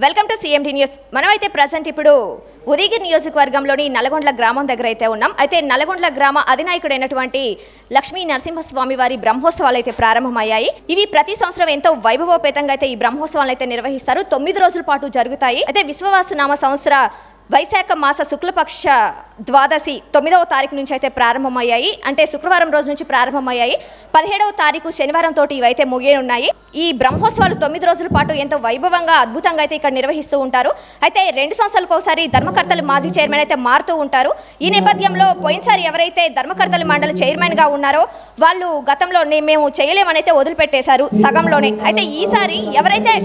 Welcome to CMD news. మనమైతే present ఇప్పుడు ఉదయగిరి నియోజకవర్గంలోని నల్లగొండ్ల గ్రామం దగ్గర అయితే ఉన్నాం. అయితే నల్లగొండ్ల గ్రామ అధినాయకుడైనటువంటి లక్ష్మీ నరసింహస్వామి వారి బ్రహ్మోత్సవాలు అయితే ప్రారంభమయ్యాయి. ఇవి ప్రతి సంవత్సరం ఎంతో వైభవోపేతంగా అయితే ఈ బ్రహ్మోత్సవాలు అయితే నిర్వహిస్తారు. 9 రోజుల పాటు జరుగుతాయి. అయితే విశ్వవాసనామ సంవత్సర వైశాఖ మాస శుక్లపక్ష ద్వాదశి 9వ తారీఖు నుంచి అయితే ప్రారంభమయ్యాయి. అంటే శుక్రవారం రోజు నుంచి ప్రారంభమయ్యాయి. 17వ తారీఖు శనివారం తోటి ఇవైతే ముగియనున్నాయి. ఈ బ్రహ్మోత్సవాలు 9 రోజుల పాటు ఎంతో వైభవంగా అద్భుతంగా అయితే ఇక్కడ నిర్వహిస్తూ ఉంటారు. అయితే 2 సంవత్సరాలకు ఒకసారి ధర్మకర్తల మాజీ చైర్మన్ అయితే మారుతూ ఉంటారు. ఈ నేపథ్యంలో పోయినసారి ఎవరైతే ధర్మకర్తల మండలి చైర్మన్గా ఉన్నారో వాళ్ళు గతంలో మేము చేయలేమని అయితే వదిలిపెట్టేశారు సగంలోనే. అయితే ఈసారి ఎవరైతే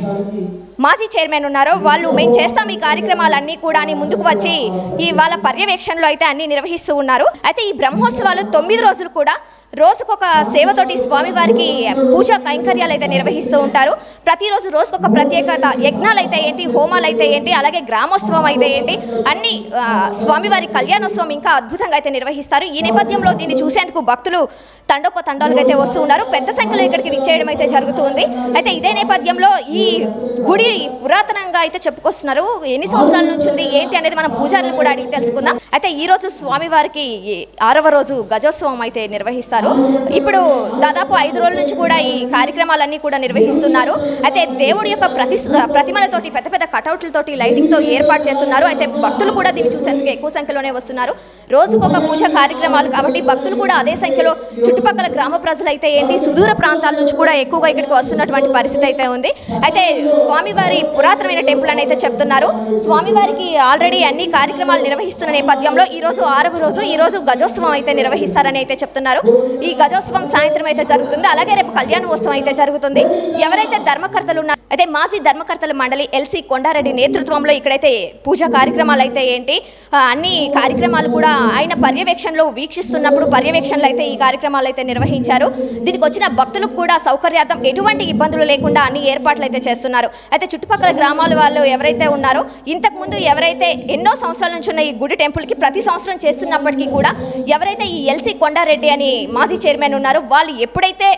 మాజీ చైర్మన్ ఉన్నారో వాళ్ళు మేము చేస్తాం ఈ కార్యక్రమాలన్నీ కూడా అని ముందుకు వచ్చి ఈ వాళ్ళ పర్యవేక్షణలో అయితే అన్ని నిర్వహిస్తూ ఉన్నారు. అయితే ఈ బ్రహ్మోత్సవాలు 9 రోజులు కూడా రోజుకొక సేవతోటి స్వామివారికి పూజా కైంకర్యాలు అయితే నిర్వహిస్తూ ఉంటారు. ప్రతిరోజు రోజుకొక ప్రత్యేకత, యజ్ఞాలు అయితే ఏంటి, హోమాలు అయితే ఏంటి, అలాగే గ్రామోత్సవం అయితే ఏంటి, అన్ని స్వామివారి కళ్యాణోత్సవం ఇంకా అద్భుతంగా అయితే నిర్వహిస్తారు. ఈ నేపథ్యంలో దీన్ని చూసేందుకు భక్తులు తండోపతండాలుగా అయితే వస్తూ ఉన్నారు. పెద్ద సంఖ్యలో ఇక్కడికి విచ్చేయడం అయితే జరుగుతుంది. అయితే ఇదే నేపథ్యంలో ఈ గుడి పురాతనంగా అయితే చెప్పుకొస్తున్నారు. ఎన్ని సంవత్సరాల నుంచి ఉంది ఏంటి అనేది మనం పూజారులు కూడా అడిగి తెలుసుకుందాం. అయితే ఈ రోజు స్వామివారికి 6వ రోజు గజోత్సవం అయితే నిర్వహిస్తారు. ఇప్పుడు దాదాపు 5 రోజుల నుంచి కూడా ఈ కార్యక్రమాలన్నీ కూడా నిర్వహిస్తున్నారు. అయితే దేవుడి యొక్క ప్రతిమలతోటి పెద్ద పెద్ద కటౌట్లతోటి లైటింగ్తో ఏర్పాటు చేస్తున్నారు. అయితే భక్తులు కూడా దీన్ని చూసేందుకు ఎక్కువ సంఖ్యలోనే వస్తున్నారు. రోజుకొక పూజ కార్యక్రమాలు కాబట్టి భక్తులు కూడా అదే సంఖ్యలో చుట్టుపక్కల గ్రామ ప్రజలు అయితే ఏంటి, సుదూర ప్రాంతాల నుంచి కూడా ఎక్కువగా ఇక్కడికి వస్తున్నటువంటి పరిస్థితి అయితే ఉంది. అయితే స్వామివారి పురాతనమైన టెంపుల్ అని అయితే చెప్తున్నారు. స్వామివారికి ఆల్రెడీ అన్ని కార్యక్రమాలు నిర్వహిస్తున్న నేపథ్యంలో ఈ రోజు 6వ రోజు, ఈ రోజు గజోత్సవం అయితే నిర్వహిస్తారని అయితే చెప్తున్నారు. ఈ గజోత్సవం సాయంత్రం అయితే జరుగుతుంది. అలాగే రేపు కళ్యాణోత్సవం అయితే జరుగుతుంది. ఎవరైతే ధర్మకర్తలు ఉన్నారో అయితే మాజీ ధర్మకర్తల మండలి ఎల్సి కొండారెడ్డి నేతృత్వంలో ఇక్కడైతే పూజా కార్యక్రమాలు అయితే ఏంటి, అన్ని కార్యక్రమాలు కూడా ఆయన పర్యవేక్షణలో వీక్షిస్తున్నప్పుడు పర్యవేక్షణలు అయితే ఈ కార్యక్రమాలు అయితే నిర్వహించారు. దీనికి వచ్చిన భక్తులకు కూడా సౌకర్యార్థం ఎటువంటి ఇబ్బందులు లేకుండా అన్ని ఏర్పాట్లు అయితే చేస్తున్నారు. అయితే చుట్టుపక్కల గ్రామాల వాళ్ళు ఎవరైతే ఉన్నారో ఇంతకుముందు ఎవరైతే ఎన్నో సంవత్సరాల నుంచి ఉన్న ఈ గుడి టెంపుల్కి ప్రతి సంవత్సరం చేస్తున్నప్పటికీ కూడా ఎవరైతే ఈ ఎల్సి కొండారెడ్డి అని మాజీ చైర్మన్ ఉన్నారో వాళ్ళు ఎప్పుడైతే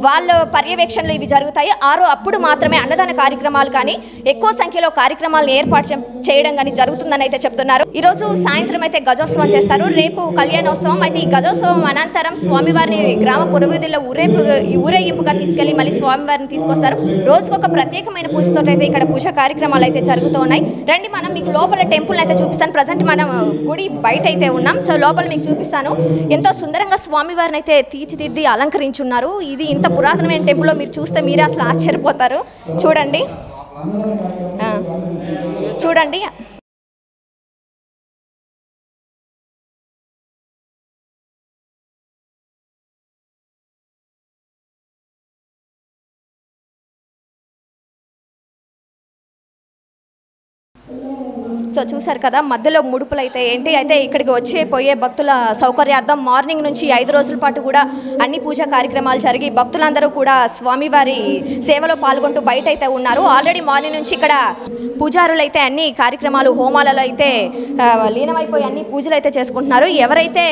వాళ్ళ పర్యవేక్షణలో ఇవి జరుగుతాయో అప్పుడు మాత్రమే అన్నదాన కార్యక్రమాలు కానీ ఎక్కువ సంఖ్యలో కార్యక్రమాలను ఏర్పాటు చేయడం కానీ జరుగుతుందని అయితే చెప్తున్నారు. ఈ రోజు సాయంత్రం అయితే గజోత్సవం చేస్తారు. రేపు కళ్యాణోత్సవం. అయితే ఈ గజోత్సవం అనంతరం స్వామివారిని గ్రామ పురోహితుల ఊరేగింపుగా తీసుకెళ్లి మళ్ళీ స్వామివారిని తీసుకొస్తారు. రోజుకొక ప్రత్యేకమైన పూజతో అయితే ఇక్కడ పూజా కార్యక్రమాలు అయితే జరుగుతూ ఉన్నాయి. రండి మనం మీకు లోపల టెంపుల్ అయితే చూపిస్తాను. ప్రజెంట్ మనం గుడి బయట అయితే ఉన్నాం. సో లోపల మీకు చూపిస్తాను. ఎంతో సుందరంగా స్వామివారిని అయితే తీర్చిదిద్ది అలంకరించున్నారు. ఇది ఇంత పురాతనమైన టెంపుల్లో మీరు చూస్తే మీరే అసలు ఆశ్చర్యపోతారు. చూడండి చూడండి సో చూసారు కదా, మధ్యలో ముడుపులు అయితే ఏంటి, అయితే ఇక్కడికి పోయే భక్తుల సౌకర్యార్థం మార్నింగ్ నుంచి 5 రోజుల పాటు కూడా అన్ని పూజా కార్యక్రమాలు జరిగి భక్తులందరూ కూడా స్వామివారి సేవలో పాల్గొంటూ బయట అయితే ఉన్నారు. ఆల్రెడీ మార్నింగ్ నుంచి ఇక్కడ పూజారులు అయితే అన్ని కార్యక్రమాలు హోమాలలో అయితే లీనమైపోయి అన్ని పూజలు అయితే చేసుకుంటున్నారు. ఎవరైతే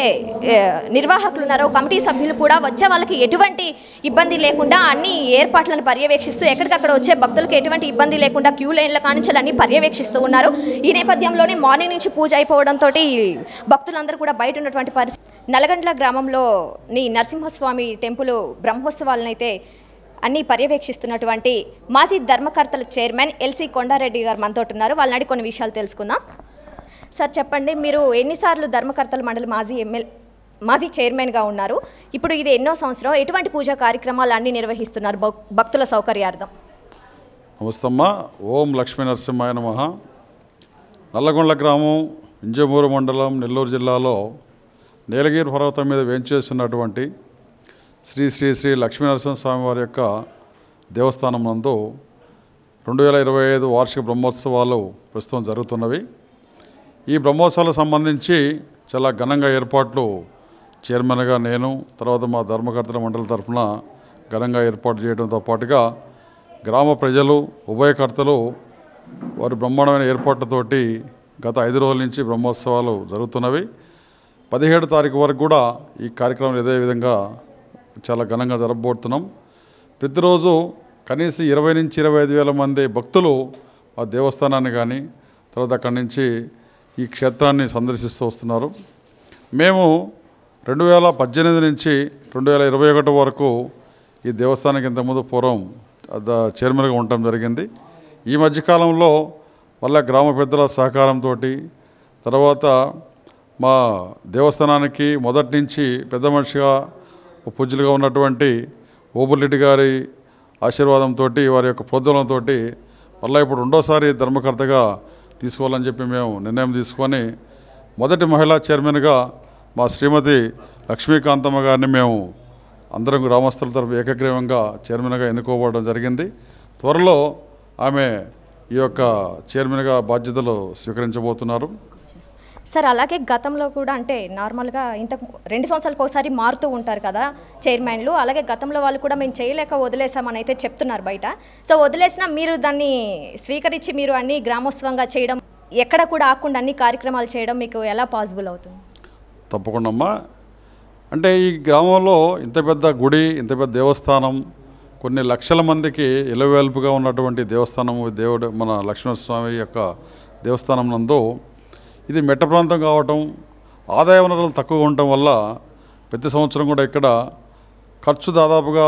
నిర్వాహకులు ఉన్నారో కమిటీ సభ్యులు కూడా వచ్చే వాళ్ళకి ఎటువంటి ఇబ్బంది లేకుండా అన్ని ఏర్పాట్లను పర్యవేక్షిస్తూ ఎక్కడికక్కడ వచ్చే భక్తులకు ఎటువంటి ఇబ్బంది లేకుండా క్యూ లైన్ల కానించాలి అన్ని పర్యవేక్షిస్తూ ఉన్నారు. ఈ నేపథ్యంలోనే మార్నింగ్ నుంచి పూజ అయిపోవడంతో భక్తులందరూ కూడా బయట ఉన్నటువంటి పరిస్థితి. నల్లగొండ్ల గ్రామంలోని నరసింహస్వామి టెంపుల్ బ్రహ్మోత్సవాలను అయితే అన్ని పర్యవేక్షిస్తున్నటువంటి మాజీ ధర్మకర్తల చైర్మన్ ఎల్సి కొండారెడ్డి గారు మనతో ఉన్నారు. వాళ్ళని అడిగి కొన్ని విషయాలు తెలుసుకుందాం. సార్ చెప్పండి, మీరు ఎన్నిసార్లు ధర్మకర్తల మండలి మాజీ చైర్మన్గా ఉన్నారు? ఇప్పుడు ఇది ఎన్నో సంవత్సరం, ఎటువంటి పూజా కార్యక్రమాలు అన్ని నిర్వహిస్తున్నారు భక్తుల సౌకర్యార్థం? నమస్తమ్మ. ఓం లక్ష్మీ నరసింహాయ నమః. నల్లగొండ్ల గ్రామం ఇంజమూరు మండలం నెల్లూరు జిల్లాలో నీలగిరి పర్వతం మీద వేంచేస్తున్నటువంటి శ్రీ శ్రీ శ్రీ లక్ష్మీ నరసింహస్వామి వారి యొక్క దేవస్థానం నందు 2025 వార్షిక బ్రహ్మోత్సవాలు ప్రస్తుతం జరుగుతున్నవి. ఈ బ్రహ్మోత్సవాలకు సంబంధించి చాలా ఘనంగా ఏర్పాట్లు చైర్మన్గా నేను, తర్వాత మా ధర్మకర్తల మండలి తరఫున ఘనంగా ఏర్పాటు చేయడంతో పాటుగా గ్రామ ప్రజలు ఉభయకర్తలు వారి బ్రహ్మాండమైన ఏర్పాట్లతోటి గత 5 రోజుల నుంచి బ్రహ్మోత్సవాలు జరుగుతున్నవి. 17వ తారీఖు వరకు కూడా ఈ కార్యక్రమం ఇదే విధంగా చాలా ఘనంగా జరపబోతున్నాం. ప్రతిరోజు కనీసం 20 నుంచి 25 వేల మంది భక్తులు ఆ దేవస్థానాన్ని కానీ తర్వాత అక్కడి నుంచి ఈ క్షేత్రాన్ని సందర్శిస్తూ వస్తున్నారు. మేము 2018 నుంచి 2021 వరకు ఈ దేవస్థానానికి ఇంతకుముందు పూర్వం చైర్మన్గా ఉండటం జరిగింది. ఈ మధ్యకాలంలో మళ్ళీ గ్రామ పెద్దల సహకారంతో తర్వాత మా దేవస్థానానికి మొదటి నుంచి పెద్ద మనిషిగా పూజ్యులుగా ఉన్నటువంటి ఓబురెడ్డి గారి ఆశీర్వాదంతో వారి యొక్క ప్రోద్బలంతో మళ్ళీ ఇప్పుడు రెండోసారి ధర్మకర్తగా తీసుకోవాలని చెప్పి మేము నిర్ణయం తీసుకొని మొదటి మహిళా చైర్మన్గా మా శ్రీమతి లక్ష్మీకాంతమ్మ గారిని మేము అందరం గ్రామస్తుల తరఫు ఏకగ్రీవంగా చైర్మన్గా ఎన్నుకోవడం జరిగింది. త్వరలో ఆమె ఈ యొక్క చైర్మన్గా బాధ్యతలు స్వీకరించబోతున్నారు. సార్ అలాగే గతంలో కూడా అంటే నార్మల్గా 2 సంవత్సరాలకు ఒకసారి మారుతూ ఉంటారు కదా చైర్మన్లు. అలాగే గతంలో వాళ్ళు కూడా మేము చేయలేక వదిలేసామని అయితే చెప్తున్నారు బయట. సో వదిలేసినా మీరు దాన్ని స్వీకరించి మీరు అన్ని గ్రామోత్సవంగా చేయడం, ఎక్కడ కూడా ఆకుండా అన్ని కార్యక్రమాలు చేయడం మీకు ఎలా పాసిబుల్ అవుతుంది? తప్పకుండా అమ్మా. అంటే ఈ గ్రామంలో ఇంత పెద్ద గుడి, ఇంత పెద్ద దేవస్థానం, కొన్ని లక్షల మందికి ఇలవేల్పుగా ఉన్నటువంటి దేవస్థానం, దేవుడు మన లక్ష్మీనరసింహస్వామి యొక్క దేవస్థానం నందు ఇది మెట్ట ప్రాంతం కావటం, ఆదాయ వనరులు తక్కువగా ఉండటం వల్ల ప్రతి సంవత్సరం కూడా ఇక్కడ ఖర్చు దాదాపుగా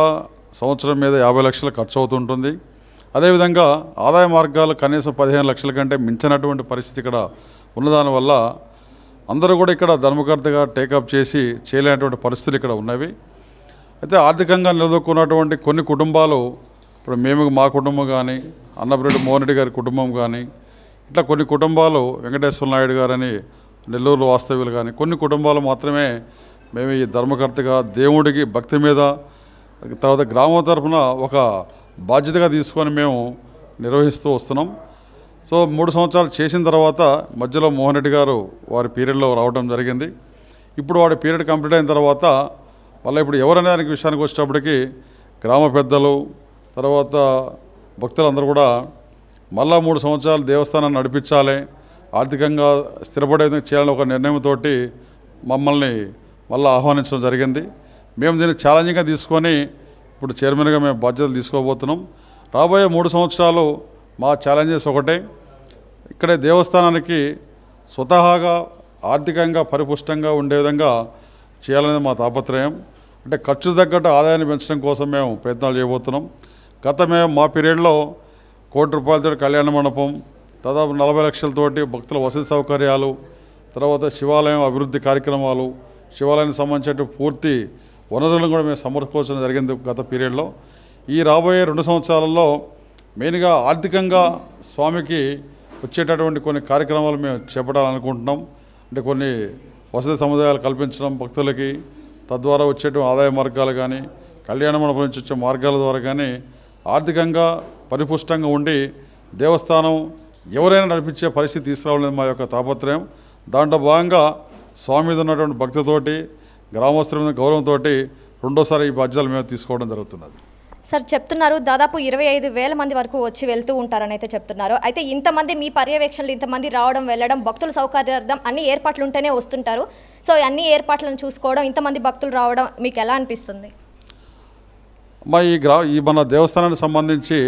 సంవత్సరం మీద 50 లక్షలు ఖర్చు అవుతుంటుంది. అదేవిధంగా ఆదాయ మార్గాలు కనీసం 15 లక్షల కంటే మించినటువంటి పరిస్థితి ఇక్కడ ఉన్నదానివల్ల అందరూ కూడా ఇక్కడ ధర్మకర్తగా టేకప్ చేసి చేయలేనటువంటి పరిస్థితులు ఇక్కడ ఉన్నవి. అయితే ఆర్థికంగా నిలదొక్కున్నటువంటి కొన్ని కుటుంబాలు, ఇప్పుడు మా కుటుంబం కానీ, అన్నపరెడ్డి మోహన్ రెడ్డి గారి కుటుంబం కానీ, ఇట్లా కొన్ని కుటుంబాలు, వెంకటేశ్వర నాయుడు గారని నెల్లూరు వాస్తవ్యులు కానీ, కొన్ని కుటుంబాలు మాత్రమే మేము ఈ ధర్మకర్తగా దేవుడికి భక్తి మీద తర్వాత గ్రామం తరఫున ఒక బాధ్యతగా తీసుకొని మేము నిర్వహిస్తూ వస్తున్నాం. సో 3 సంవత్సరాలు చేసిన తర్వాత మధ్యలో మోహన్ రెడ్డి గారు వారి పీరియడ్లో రావడం జరిగింది. ఇప్పుడు వాడి పీరియడ్ కంప్లీట్ అయిన తర్వాత మళ్ళీ ఇప్పుడు ఎవరనే దానికి విషయానికి వచ్చేటప్పటికి గ్రామ పెద్దలు తర్వాత భక్తులందరూ కూడా మళ్ళా 3 సంవత్సరాలు దేవస్థానాన్ని నడిపించాలి, ఆర్థికంగా స్థిరపడే విధంగా చేయాలని ఒక నిర్ణయంతో మమ్మల్ని మళ్ళీ ఆహ్వానించడం జరిగింది. మేము దీన్ని ఛాలెంజింగ్గా తీసుకొని ఇప్పుడు చైర్మన్గా మేము బాధ్యతలు తీసుకోబోతున్నాం. రాబోయే 3 సంవత్సరాలు మా ఛాలెంజెస్ ఒకటే, ఇక్కడే దేవస్థానానికి స్వతహాగా ఆర్థికంగా పరిపుష్టంగా ఉండే విధంగా చేయాలనేది మా తాపత్రయం. అంటే ఖర్చు తగ్గట్టు ఆదాయాన్ని పెంచడం కోసం మేము ప్రయత్నాలు చేయబోతున్నాం. మేము మా పీరియడ్లో ₹1 కోట్లతో కళ్యాణ మండపం, దాదాపు 40 లక్షలతోటి భక్తుల వసతి సౌకర్యాలు, తర్వాత శివాలయం అభివృద్ధి కార్యక్రమాలు, శివాలయానికి సంబంధించిన పూర్తి వనరులను కూడా మేము సమకూర్చడం జరిగింది గత పీరియడ్లో. ఈ రాబోయే 2 సంవత్సరాలలో మెయిన్గా ఆర్థికంగా స్వామికి వచ్చేటటువంటి కొన్ని కార్యక్రమాలు మేము చేపట్టాలనుకుంటున్నాం. అంటే కొన్ని వసతి సముదాయాలు కల్పించడం భక్తులకి, తద్వారా వచ్చేటువంటి ఆదాయ మార్గాలు కానీ, కళ్యాణ మండపం నుంచి వచ్చే మార్గాల ద్వారా కానీ ఆర్థికంగా పరిపుష్టంగా ఉండి దేవస్థానం ఎవరైనా నడిపించే పరిస్థితి తీసుకురావాలనేది మా యొక్క తాపత్రయం. దాంట్లో భాగంగా స్వామి మీద ఉన్నటువంటి భక్తితోటి, గ్రామస్తుల మీద గౌరవంతో రెండోసారి ఈ బాధ్యతలు మేము తీసుకోవడం జరుగుతున్నది. సార్ చెప్తున్నారు దాదాపు 25,000 మంది వరకు వచ్చి వెళ్తూ ఉంటారని అయితే చెప్తున్నారు. అయితే ఇంతమంది మీ పర్యవేక్షణలు, ఇంతమంది రావడం వెళ్ళడం, భక్తుల సౌకర్యార్థం అన్ని ఏర్పాట్లు ఉంటేనే వస్తుంటారు. సో అన్ని ఏర్పాట్లను చూసుకోవడం, ఇంతమంది భక్తులు రావడం మీకు ఎలా అనిపిస్తుంది? ఈ మన దేవస్థానానికి సంబంధించి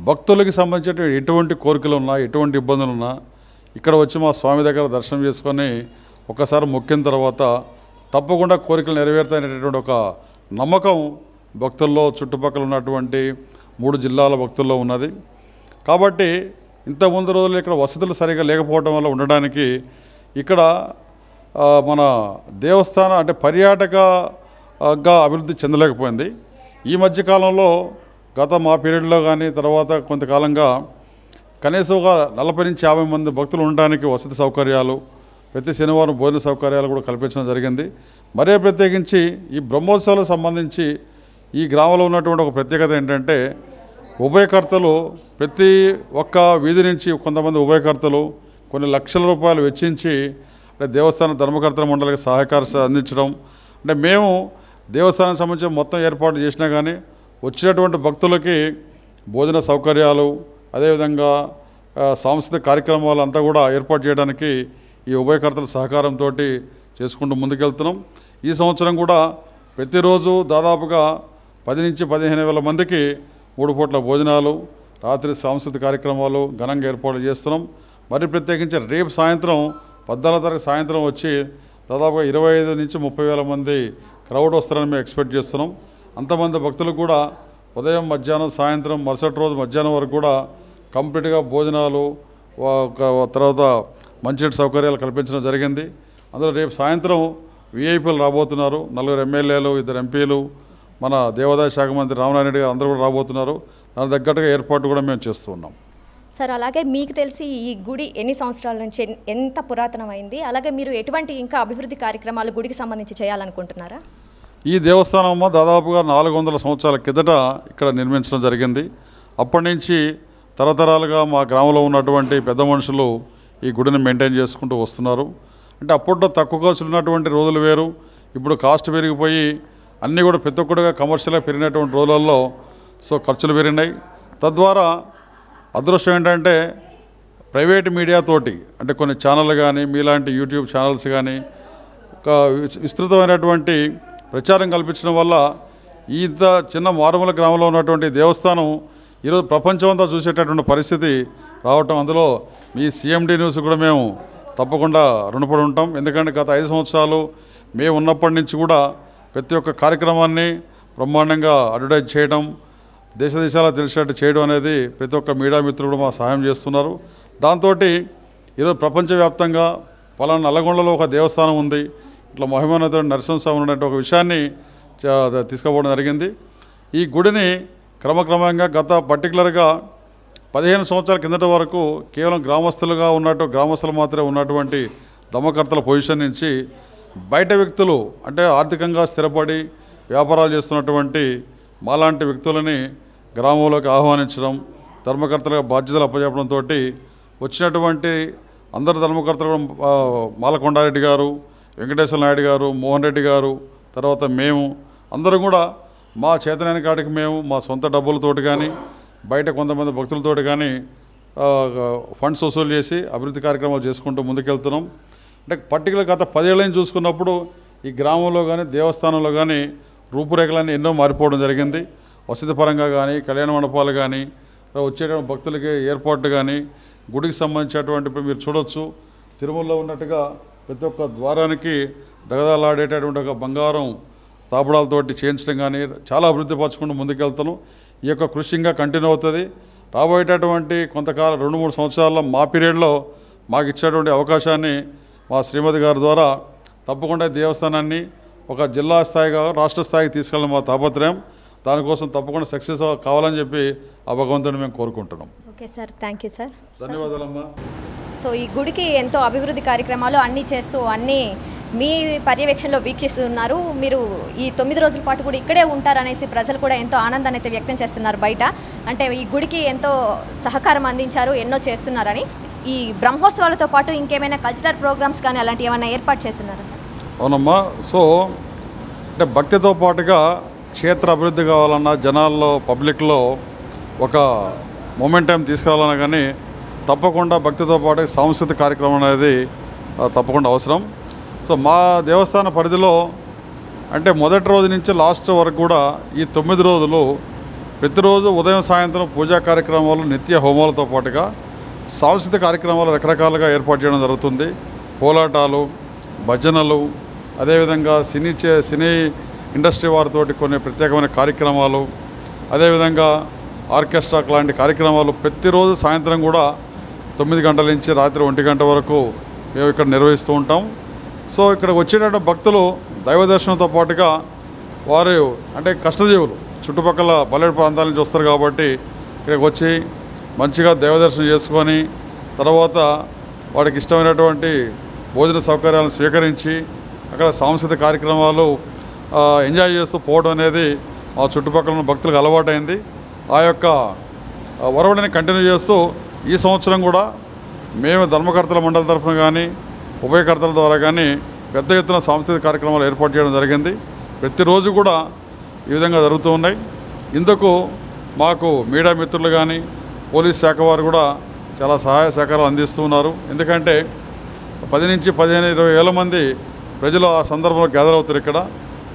భక్తులకి సంబంధించిన ఎటువంటి కోరికలు ఉన్నా, ఎటువంటి ఇబ్బందులు ఉన్నా ఇక్కడ వచ్చి మా స్వామి దగ్గర దర్శనం చేసుకొని ఒకసారి మొక్కిన తర్వాత తప్పకుండా కోరికలు నెరవేరుతాయనేటటువంటి ఒక నమ్మకం భక్తుల్లో, చుట్టుపక్కల ఉన్నటువంటి 3 జిల్లాల భక్తుల్లో ఉన్నది. కాబట్టి ఇంతకుముందు రోజులు ఇక్కడ వసతులు సరిగా లేకపోవడం వల్ల ఉండడానికి ఇక్కడ మన దేవస్థానం అంటే పర్యాటకగా అభివృద్ధి చెందలేకపోయింది. ఈ మధ్యకాలంలో గత మా పీరియడ్లో కానీ తర్వాత కొంతకాలంగా కనీసం ఒక 40 నుంచి 50 మంది భక్తులు ఉండడానికి వసతి సౌకర్యాలు, ప్రతి శనివారం భోజన సౌకర్యాలు కూడా కల్పించడం జరిగింది. మరే ప్రత్యేకించి ఈ బ్రహ్మోత్సవాలకు సంబంధించి ఈ గ్రామంలో ఉన్నటువంటి ఒక ప్రత్యేకత ఏంటంటే ఉభయకర్తలు ప్రతి ఒక్క వీధి నుంచి కొంతమంది ఉభయకర్తలు కొన్ని లక్షల రూపాయలు వెచ్చించి అంటే దేవస్థాన ధర్మకర్తల మండలికి సహకారం అందించడం. అంటే మేము దేవస్థానానికి సంబంధించి మొత్తం ఏర్పాటు చేసినా కానీ వచ్చినటువంటి భక్తులకి భోజన సౌకర్యాలు, అదేవిధంగా సాంస్కృతిక కార్యక్రమాలు అంతా కూడా ఏర్పాటు చేయడానికి ఈ ఉభయకర్తల సహకారంతో చేసుకుంటూ ముందుకెళ్తున్నాం. ఈ సంవత్సరం కూడా ప్రతిరోజు దాదాపుగా 10 నుంచి 15 వేల మందికి 3 పూట్ల భోజనాలు, రాత్రి సాంస్కృతిక కార్యక్రమాలు ఘనంగా ఏర్పాట్లు చేస్తున్నాం. మరి ప్రత్యేకించి రేపు సాయంత్రం 14వ తారీఖు సాయంత్రం వచ్చి దాదాపుగా 25 నుంచి 30 వేల మంది క్రౌడ్ వస్తారని మేము ఎక్స్పెక్ట్ చేస్తున్నాం. అంతమంది భక్తులు కూడా ఉదయం మధ్యాహ్నం సాయంత్రం మరుసటి రోజు మధ్యాహ్నం వరకు కూడా కంప్లీట్గా భోజనాలు తర్వాత మంచినీటి సౌకర్యాలు కల్పించడం జరిగింది. అందులో రేపు సాయంత్రం విఐపీలు రాబోతున్నారు. 4 ఎమ్మెల్యేలు 2 ఎంపీలు మన దేవాదాయ శాఖ మంత్రి రామనారాయణ రెడ్డి గారు అందరూ కూడా రాబోతున్నారు. దానికి తగ్గట్టుగా ఏర్పాటు కూడా మేము చేస్తూ ఉన్నాం. సార్, అలాగే మీకు తెలిసి ఈ గుడి ఎన్ని సంవత్సరాల నుంచి ఎంత పురాతనమైంది, అలాగే మీరు ఎటువంటి ఇంకా అభివృద్ధి కార్యక్రమాలు గుడికి సంబంధించి చేయాలనుకుంటున్నారా? ఈ దేవస్థానం దాదాపుగా 400 సంవత్సరాల కిందట ఇక్కడ నిర్మించడం జరిగింది. అప్పటి నుంచి తరతరాలుగా మా గ్రామంలో ఉన్నటువంటి పెద్ద మనుషులు ఈ గుడిని మెయింటైన్ చేసుకుంటూ వస్తున్నారు. అంటే అప్పట్లో తక్కువ ఖర్చులు ఉన్నటువంటి రోజులు వేరు, ఇప్పుడు కాస్ట్ పెరిగిపోయి అన్నీ కూడా ప్రతి ఒక్కటిగా కమర్షియల్గా పెరిగినటువంటి రోజులలో ఖర్చులు పెరిగినాయి. తద్వారా అదృష్టం ఏంటంటే ప్రైవేట్ మీడియాతోటి అంటే కొన్ని ఛానళ్ళు కానీ మీలాంటి యూట్యూబ్ ఛానల్స్ కానీ ఒక విస్తృతమైనటువంటి ప్రచారం కల్పించడం వల్ల ఇంత చిన్న మారుమూల గ్రామంలో ఉన్నటువంటి దేవస్థానం ఈరోజు ప్రపంచమంతా చూసేటటువంటి పరిస్థితి రావటం, అందులో మీ CMD న్యూస్ కూడా మేము తప్పకుండా రుణపడి ఉంటాం. ఎందుకంటే గత 5 సంవత్సరాలు మేము ఉన్నప్పటి నుంచి కూడా ప్రతి ఒక్క కార్యక్రమాన్ని బ్రహ్మాండంగా అడ్వర్టైజ్ చేయడం, దేశ దేశాల్లో తెలిసినట్టు చేయడం అనేది ప్రతి ఒక్క మీడియా మిత్రులు కూడా మా సహాయం చేస్తున్నారు. దాంతో ఈరోజు ప్రపంచవ్యాప్తంగా పలానా నల్లగొండలో ఒక దేవస్థానం ఉంది, ఇట్లా మహిమాన్వితుడు నరసింహస్వామి ఉన్నట్టు ఒక విషయాన్ని తీసుకుపోవడం జరిగింది. ఈ గుడిని క్రమక్రమంగా గత పర్టికులర్గా 15 సంవత్సరాల కిందట వరకు కేవలం గ్రామస్తులు మాత్రమే ఉన్నటువంటి ధర్మకర్తల పొజిషన్ నుంచి బయట వ్యక్తులు అంటే ఆర్థికంగా స్థిరపడి వ్యాపారాలు చేస్తున్నటువంటి మాలాంటి వ్యక్తులని గ్రామంలోకి ఆహ్వానించడం, ధర్మకర్తలుగా బాధ్యతలు అప్పచెప్పడంతో వచ్చినటువంటి అందరు ధర్మకర్తలు మాలకొండారెడ్డి గారు, వెంకటేశ్వర నాయుడు గారు, మోహన్ రెడ్డి గారు, తర్వాత మేము అందరం కూడా మా చేతనైన కాడికి మేము మా సొంత డబ్బులతోటి కానీ బయట కొంతమంది భక్తులతోటి కానీ ఫండ్స్ వసూలు చేసి అభివృద్ధి కార్యక్రమాలు చేసుకుంటూ ముందుకెళ్తున్నాం. అంటే పర్టికులర్ గత 10 ఏళ్ళ నుంచి చూసుకున్నప్పుడు ఈ గ్రామంలో కానీ దేవస్థానంలో కానీ రూపురేఖలన్నీ ఎన్నో మారిపోవడం జరిగింది. వసతి పరంగా కానీ కళ్యాణ మండపాలు కానీ వచ్చేటువంటి భక్తులకి ఏర్పాట్లు కానీ గుడికి సంబంధించినటువంటి ఇప్పుడు మీరు చూడొచ్చు తిరుమలలో ఉన్నట్టుగా ప్రతి ఒక్క ద్వారానికి దగదలాడేటటువంటి ఒక బంగారం తాపడాలతోటి చేయించడం కానీ చాలా అభివృద్ధి పరచుకుంటూ ముందుకెళ్తాను. ఈ యొక్క కృషి ఇంకా కంటిన్యూ అవుతుంది. రాబోయేటటువంటి కొంతకాలం 2-3 సంవత్సరాల్లో మా పీరియడ్లో మాకు ఇచ్చేటువంటి అవకాశాన్ని మా శ్రీమతి గారి ద్వారా తప్పకుండా దేవస్థానాన్ని ఒక జిల్లా స్థాయిగా రాష్ట్ర స్థాయికి తీసుకెళ్ళడం మా తాపత్రయం. దానికోసం తప్పకుండా సక్సెస్ కావాలని చెప్పి ఆ భగవంతుని మేము కోరుకుంటున్నాం. Okay sir, thank you sir. ధన్యవాదాలమ్మా. సో ఈ గుడికి ఎంతో అభివృద్ధి కార్యక్రమాలు అన్నీ చేస్తూ అన్నీ మీ పర్యవేక్షణలో వీక్షిస్తున్నారు. మీరు ఈ 9 రోజుల పాటు కూడా ఇక్కడే ఉంటారనేసి ప్రజలు కూడా ఎంతో ఆనందాన్ని అయితే వ్యక్తం చేస్తున్నారు. బయట అంటే ఈ గుడికి ఎంతో సహకారం అందించారు, ఎన్నో చేస్తున్నారని. ఈ బ్రహ్మోత్సవాలతో పాటు ఇంకేమైనా కల్చరల్ ప్రోగ్రామ్స్ కానీ అలాంటివి ఏమైనా ఏర్పాటు చేస్తున్నారా సార్? అవునమ్మా. సో అంటే భక్తితో పాటుగా క్షేత్ర అభివృద్ధి కావాలన్నా జనాల్లో పబ్లిక్లో ఒక మొమెంటం తీసుకురావాలన్నా కానీ తప్పకుండా భక్తితో పాటు సాంస్కృతిక కార్యక్రమం అనేది తప్పకుండా అవసరం. సో మా దేవస్థాన పరిధిలో అంటే మొదటి రోజు నుంచి లాస్ట్ వరకు కూడా ఈ 9 రోజులు ప్రతిరోజు ఉదయం సాయంత్రం పూజా కార్యక్రమాలు నిత్య హోమాలతో పాటుగా సాంస్కృతిక కార్యక్రమాలు రకరకాలుగా ఏర్పాటు చేయడం జరుగుతుంది. కోలాటాలు, భజనలు, అదేవిధంగా సినీ ఇండస్ట్రీ వారితోటి కొన్ని ప్రత్యేకమైన కార్యక్రమాలు, అదేవిధంగా ఆర్కెస్ట్రా లాంటి కార్యక్రమాలు ప్రతిరోజు సాయంత్రం కూడా 9 గంటల నుంచి రాత్రి 1 గంట వరకు మేము ఇక్కడ నిర్వహిస్తూ ఉంటాం. సో ఇక్కడ వచ్చేటటువంటి భక్తులు దైవ దర్శనంతో పాటుగా వారు అంటే కష్టజీవులు చుట్టుపక్కల పల్లెటూరు ప్రాంతాల నుంచి వస్తారు కాబట్టి ఇక్కడికి వచ్చి మంచిగా దైవ దర్శనం చేసుకొని తర్వాత వాడికి ఇష్టమైనటువంటి భోజన సౌకర్యాలను స్వీకరించి అక్కడ సాంస్కృతిక కార్యక్రమాలు ఎంజాయ్ చేస్తూ పోవడం అనేది మా చుట్టుపక్కల ఉన్న భక్తులకు అలవాటైంది. ఆ యొక్క ఒరవడిని కంటిన్యూ చేస్తూ ఈ సంవత్సరం కూడా మేము ధర్మకర్తల మండలి తరఫున కానీ ఉభయకర్తల ద్వారా కానీ పెద్ద ఎత్తున సాంస్కృతిక కార్యక్రమాలు ఏర్పాటు చేయడం జరిగింది. ప్రతిరోజు కూడా ఈ విధంగా జరుగుతూ ఉన్నాయి. ఇందుకు మాకు మీడియా మిత్రులు కానీ పోలీస్ శాఖ వారు కూడా చాలా సహాయ సహకారాలు అందిస్తూ ఉన్నారు. ఎందుకంటే 10 నుంచి 15-20 వేల మంది ప్రజలు ఆ సందర్భంలో గ్యాదర్ అవుతారు. ఇక్కడ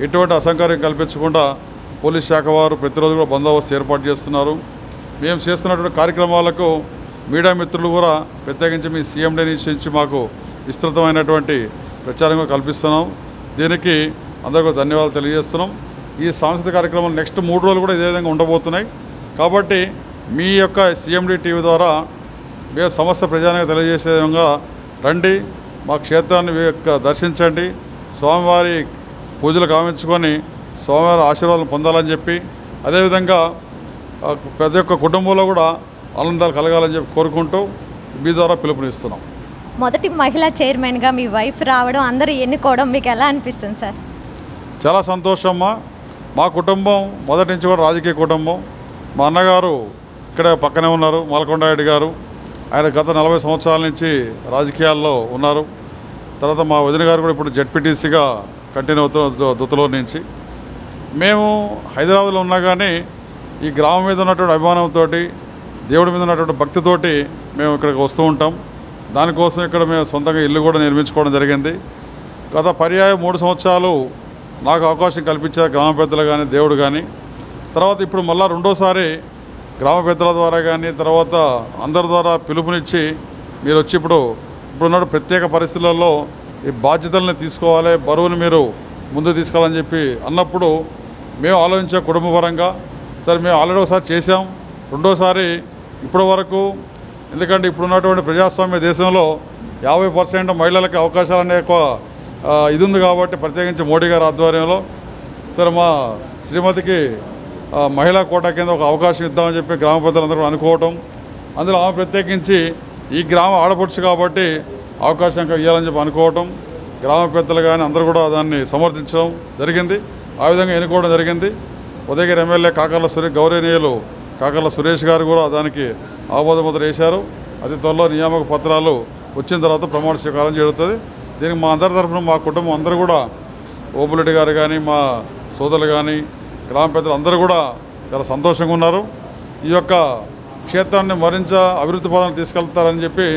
ఎటువంటి అసౌకర్యం కల్పించకుండా పోలీస్ శాఖ వారు ప్రతిరోజు కూడా బందోబస్తు ఏర్పాటు చేస్తున్నారు. మేము చేస్తున్నటువంటి కార్యక్రమాలకు మీడియా మిత్రులు కూడా ప్రత్యేకించి మీ సీఎండీ నుంచి మాకు విస్తృతమైనటువంటి ప్రచారం కల్పిస్తున్నాం. దీనికి అందరికీ ధన్యవాదాలు తెలియజేస్తున్నాం. ఈ సాంస్కృతిక కార్యక్రమాలు నెక్స్ట్ 3 రోజులు కూడా ఇదే విధంగా ఉండబోతున్నాయి. కాబట్టి మీ యొక్క సీఎండీ టీవీ ద్వారా మేము సమస్త ప్రజానికి తెలియజేసే విధంగా రండి, మా క్షేత్రాన్ని దర్శించండి, స్వామివారి పూజలు కావించుకొని స్వామివారి ఆశీర్వాదం పొందాలని చెప్పి, అదేవిధంగా ప్రతి ఒక్క కుటుంబంలో కూడా ఆనందాలు కలగాలని చెప్పి కోరుకుంటూ మీ ద్వారా పిలుపునిస్తున్నాం. మొదటి మహిళా చైర్మన్గా మీ వైఫ్ రావడం, అందరూ ఎన్నుకోవడం మీకు ఎలా అనిపిస్తుంది సార్? చాలా సంతోషమ్మా. మా కుటుంబం మొదటి నుంచి కూడా రాజకీయ కుటుంబం. మా అన్నగారు ఇక్కడ పక్కనే ఉన్నారు, మాలకొండారెడ్డి గారు. ఆయన గత 40 సంవత్సరాల నుంచి రాజకీయాల్లో ఉన్నారు. తర్వాత మా వదిన గారు కూడా ఇప్పుడు జెడ్పీటీసీగా కంటిన్యూ అవుతున్న దుత్తలూరు నుంచి. మేము హైదరాబాద్లో ఉన్నా కానీ ఈ గ్రామం మీద ఉన్నటువంటి అభిమానంతో, దేవుడి మీద ఉన్నటువంటి భక్తితోటి మేము ఇక్కడికి వస్తూ ఉంటాం. దానికోసం ఇక్కడ మేము సొంతంగా ఇల్లు కూడా నిర్మించుకోవడం జరిగింది. గత పర్యాయం 3 సంవత్సరాలు నాకు అవకాశం కల్పించారు గ్రామ పెద్దలు కానీ దేవుడు కానీ. తర్వాత ఇప్పుడు మళ్ళీ రెండోసారి గ్రామ పెద్దల ద్వారా కానీ తర్వాత అందరి ద్వారా పిలుపునిచ్చి మీరు వచ్చి ఇప్పుడున్న ప్రత్యేక పరిస్థితులలో ఈ బాధ్యతల్ని తీసుకోవాలి, బరువుని మీరు ముందు తీసుకోవాలని చెప్పి అన్నప్పుడు మేము ఆలోచించే కుటుంబపరంగా సరే మేము ఆల్రెడీ ఒకసారి చేసాం, రెండోసారి ఇప్పటి వరకు. ఎందుకంటే ఇప్పుడున్నటువంటి ప్రజాస్వామ్య దేశంలో 50% మహిళలకు అవకాశాలు అనే ఒక ఇది ఉంది. కాబట్టి ప్రత్యేకించి మోడీ గారి ఆధ్వర్యంలో సరే మా శ్రీమతికి మహిళా కోటా కింద ఒక అవకాశం ఇద్దామని చెప్పి గ్రామ పెద్దలందరూ అనుకోవటం, అందులో ఆమె ప్రత్యేకించి ఈ గ్రామ ఆడపడుచు కాబట్టి అవకాశం ఇవ్వాలని చెప్పి అనుకోవటం, గ్రామ పెద్దలు కానీ అందరూ కూడా దాన్ని సమర్థించడం జరిగింది. ఆ విధంగా ఎన్నుకోవడం జరిగింది. ఉదయగిరి ఎమ్మెల్యే గౌరవనీయులు కాకర్ల సురేష్ గారు కూడా దానికి ఆమోద ముద్ర వేశారు. అతి త్వరలో నియామక పత్రాలు వచ్చిన తర్వాత ప్రమాణ స్వీకారం జరుగుతుంది. దీనికి మా అందరి తరఫున మా కుటుంబం అందరూ కూడా, ఓపులెడ్డి గారు కానీ మా సోదరులు కానీ గ్రామ పెద్దలు అందరూ కూడా చాలా సంతోషంగా ఉన్నారు. ఈ యొక్క క్షేత్రాన్ని మరింత అభివృద్ధి పదాలను తీసుకెళ్తారని చెప్పి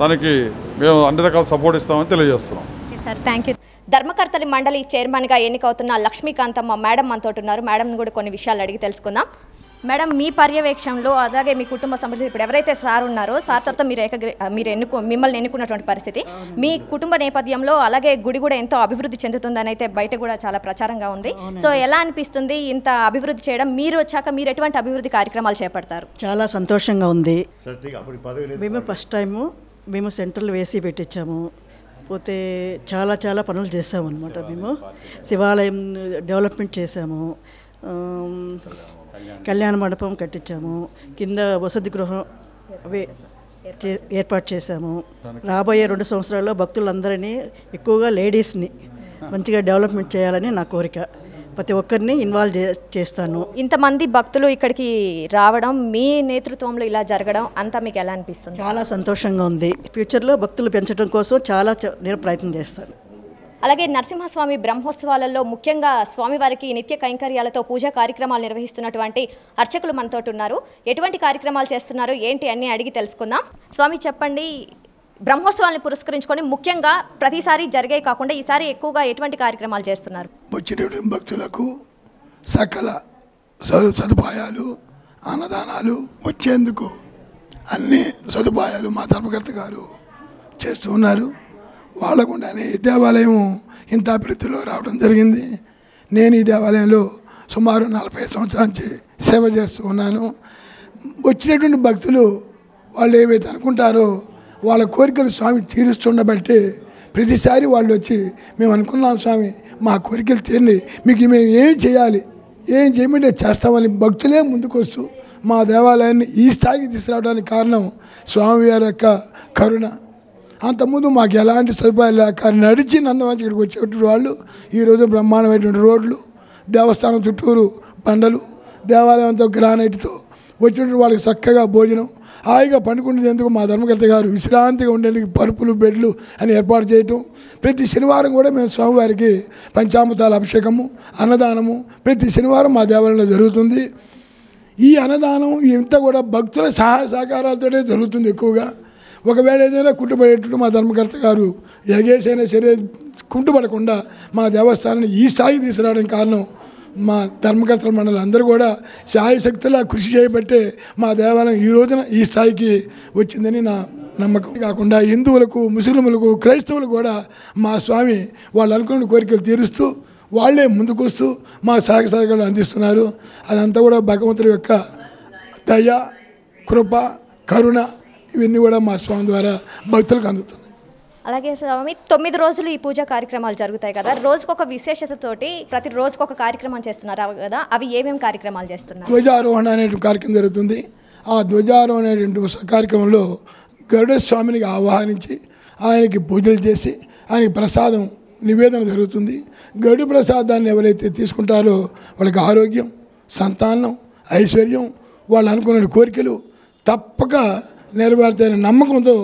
దానికి మేము అన్ని రకాల సపోర్ట్ ఇస్తామని తెలియజేస్తున్నాం. Sir thank you. ధర్మకర్తలి మండలి చైర్మన్గా ఎన్నికవుతున్న లక్ష్మీకాంతమ్మ మేడం మనతో ఉన్నారు. మేడంని కూడా కొన్ని విషయాలు అడిగి తెలుసుకుందాం. మేడం, మీ పర్యవేక్షణలో అలాగే మీ కుటుంబ సమృద్ధి ఇప్పుడు ఎవరైతే సార్ ఉన్నారో సార్ తర్వాత మిమ్మల్ని ఎన్నుకున్నటువంటి పరిస్థితి, మీ కుటుంబ నేపథ్యంలో అలాగే గుడి కూడా ఎంతో అభివృద్ధి చెందుతుందని అయితే బయట కూడా చాలా ప్రచారంగా ఉంది. సో ఎలా అనిపిస్తుంది ఇంత అభివృద్ధి చేయడం? మీరు వచ్చాక మీరు ఎటువంటి అభివృద్ధి కార్యక్రమాలు చేపడతారు? చాలా సంతోషంగా ఉంది. మేము ఫస్ట్ టైము మేము సెంటర్లు వేసి పెట్టించాము. పోతే చాలా పనులు చేసాము అనమాట. మేము శివాలయం డెవలప్మెంట్ చేసాము, కళ్యాణ మండపం కట్టించాము, కింద వసతి గృహం ఏర్పాటు చేశాము. రాబోయే 2 సంవత్సరాల్లో భక్తులందరినీ ఎక్కువగా లేడీస్ని మంచిగా డెవలప్మెంట్ చేయాలని నా కోరిక. ప్రతి ఒక్కరిని ఇన్వాల్వ్ చేస్తాను. ఇంతమంది భక్తులు ఇక్కడికి రావడం, మీ నేతృత్వంలో ఇలా జరగడం అంతా మీకు ఎలా అనిపిస్తుంది? చాలా సంతోషంగా ఉంది. ఫ్యూచర్లో భక్తులు పెంచడం కోసం నేను ప్రయత్నం చేస్తాను. అలాగే నరసింహస్వామి బ్రహ్మోత్సవాలలో ముఖ్యంగా స్వామివారికి నిత్య కైంకర్యాలతో పూజా కార్యక్రమాలు నిర్వహిస్తున్నటువంటి అర్చకులు మనతో ఉన్నారు. ఎటువంటి కార్యక్రమాలు చేస్తున్నారు ఏంటి అన్నీ అడిగి తెలుసుకుందాం. స్వామి చెప్పండి, బ్రహ్మోత్సవాలను పురస్కరించుకొని ముఖ్యంగా ప్రతిసారి జరిగే కాకుండా ఈసారి ఎక్కువగా ఎటువంటి కార్యక్రమాలు చేస్తున్నారు? వచ్చినటువంటి భక్తులకు సకల సదుపాయాలు, అన్నదానాలు వచ్చేందుకు అన్ని సదుపాయాలు మా ధర్మకర్త గారు చేస్తూ ఉన్నారు. వాళ్ళకుండానే ఈ దేవాలయం ఇంత అభివృద్ధిలో రావడం జరిగింది. నేను ఈ దేవాలయంలో సుమారు 40 సంవత్సరాల నుంచి సేవ చేస్తూ ఉన్నాను. వచ్చినటువంటి భక్తులు వాళ్ళు ఏవైతే అనుకుంటారో వాళ్ళ కోరికలు స్వామి తీరుస్తుండబట్టి ప్రతిసారి వాళ్ళు వచ్చి మేము అనుకున్నాం స్వామి మా కోరికలు తీరినాయి, మీకు మేము ఏం చేయాలి, ఏం చేయమంటే చేస్తామని భక్తులే ముందుకు వస్తూ మా దేవాలయాన్ని ఈ స్థాయికి తీసుకురావడానికి కారణం స్వామివారి యొక్క కరుణ. అంతకుముందు మాకు ఎలాంటి సదుపాయాలు లేక నడిచి నందవాంచి ఇక్కడికి వచ్చేటువంటి వాళ్ళు ఈరోజు బ్రహ్మాండమైనటువంటి రోడ్లు, దేవస్థానం చుట్టూరు బండలు, దేవాలయం అంతా గ్రానైట్తో వచ్చినటువంటి వాళ్ళకి చక్కగా భోజనం, హాయిగా పండుకునేందుకు మా ధర్మకర్త గారు విశ్రాంతిగా ఉండేందుకు పరుపులు, బెడ్లు అని ఏర్పాటు చేయటం. ప్రతి శనివారం కూడా మేము స్వామివారికి పంచామృతాల అభిషేకము, అన్నదానము ప్రతి శనివారం మా దేవాలయంలో జరుగుతుంది. ఈ అన్నదానం ఇంత కూడా భక్తుల సహాయ సహకారాలతోనే జరుగుతుంది ఎక్కువగా. ఒకవేళ ఏదైనా కుంటుపడేటట్టు మా ధర్మకర్త గారు ఎగేసైనా సరే కుంటుపడకుండా మా దేవస్థానాన్ని ఈ స్థాయికి తీసుకురావడానికి కారణం మా ధర్మకర్తల మండలి అందరూ కూడా శాయశక్తులా కృషి చేయబట్టే మా దేవాలయం ఈ రోజున ఈ స్థాయికి వచ్చిందని నా నమ్మకం. కాకుండా హిందువులకు, ముస్లింలకు, క్రైస్తవులకు కూడా మా స్వామి వాళ్ళు అనుకున్న కోరికలు తీరుస్తూ వాళ్ళే ముందుకొస్తూ మా సహకారాలు అందిస్తున్నారు. అదంతా కూడా భగవంతుడి యొక్క దయ, కృప, కరుణ ఇవన్నీ కూడా మా స్వామి ద్వారా భక్తులకు అందుతున్నాయి. అలాగే స్వామి 9 రోజులు ఈ పూజా కార్యక్రమాలు జరుగుతాయి కదా, రోజుకొక విశేషతతోటి ప్రతి రోజుకొక కార్యక్రమం చేస్తున్నారు కదా, అవి ఏమేమి కార్యక్రమాలు చేస్తున్నారు? ధ్వజారోహణ అనేటువంటి కార్యక్రమం జరుగుతుంది. ఆ ధ్వజారోహణ అనేటువంటి కార్యక్రమంలో గరుడ స్వామిని ఆవాహనించి ఆయనకి పూజలు చేసి ఆయనకి ప్రసాదం నివేదన జరుగుతుంది. గరుడ ప్రసాదాన్ని ఎవరైతే తీసుకుంటారో వాళ్ళకి ఆరోగ్యం, సంతానం, ఐశ్వర్యం, వాళ్ళు అనుకున్న కోరికలు తప్పక నెరవేరుతాయనే నమ్మకంతో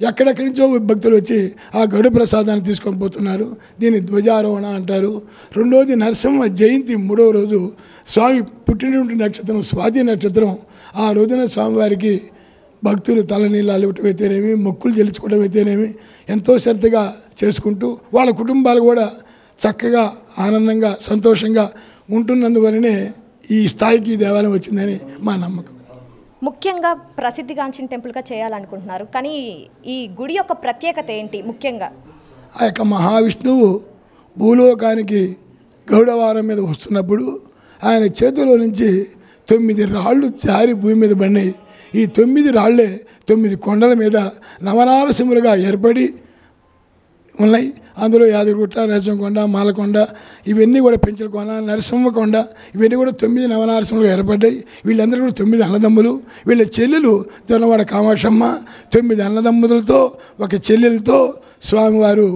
ఎక్కడెక్కడి నుంచో భక్తులు వచ్చి ఆ గరుడ ప్రసాదాన్ని తీసుకొని పోతున్నారు. దీన్ని ధ్వజారోహణ అంటారు. రెండోది నరసింహ జయంతి 3వ రోజు స్వామి పుట్టినటువంటి నక్షత్రం స్వాతి నక్షత్రం. ఆ రోజున స్వామివారికి భక్తులు తలనీళ్ళు ఇవ్వటం అయితేనేమి, మొక్కులు చెల్లించుకోవడం అయితేనేమి ఎంతో శ్రద్ధగా చేసుకుంటూ వాళ్ళ కుటుంబాలు కూడా చక్కగా ఆనందంగా సంతోషంగా ఉంటున్నందువలనే ఈ స్థాయికి దేవాలయం వచ్చిందని మా నమ్మకం. ముఖ్యంగా ప్రసిద్ధిగాంచిన టెంపుల్గా చేయాలనుకుంటున్నారు, కానీ ఈ గుడి యొక్క ప్రత్యేకత ఏంటి? ముఖ్యంగా ఆ యొక్క మహావిష్ణువు భూలోకానికి గౌడవారం మీద వస్తున్నప్పుడు ఆయన చేతిలో నుంచి 9 రాళ్ళు జారి భూమి మీద పడినాయి. ఈ 9 రాళ్లే 9 కొండల మీద నవనారసింహులుగా ఏర్పడి ఉన్నాయి. అందులో యాదగిరిగుట్ట, నరసింహకొండ, మాలకొండ ఇవన్నీ కూడా పెంచలకొండ, నరసింహకొండ ఇవన్నీ కూడా 9 నవనారసింహులుగా ఏర్పడ్డాయి. వీళ్ళందరూ కూడా 9 అన్నదమ్ములు. వీళ్ళ చెల్లెలు జొన్నవాడ కామాక్షమ్మ. 9 అన్నదమ్ములతో ఒక చెల్లెలతో స్వామివారు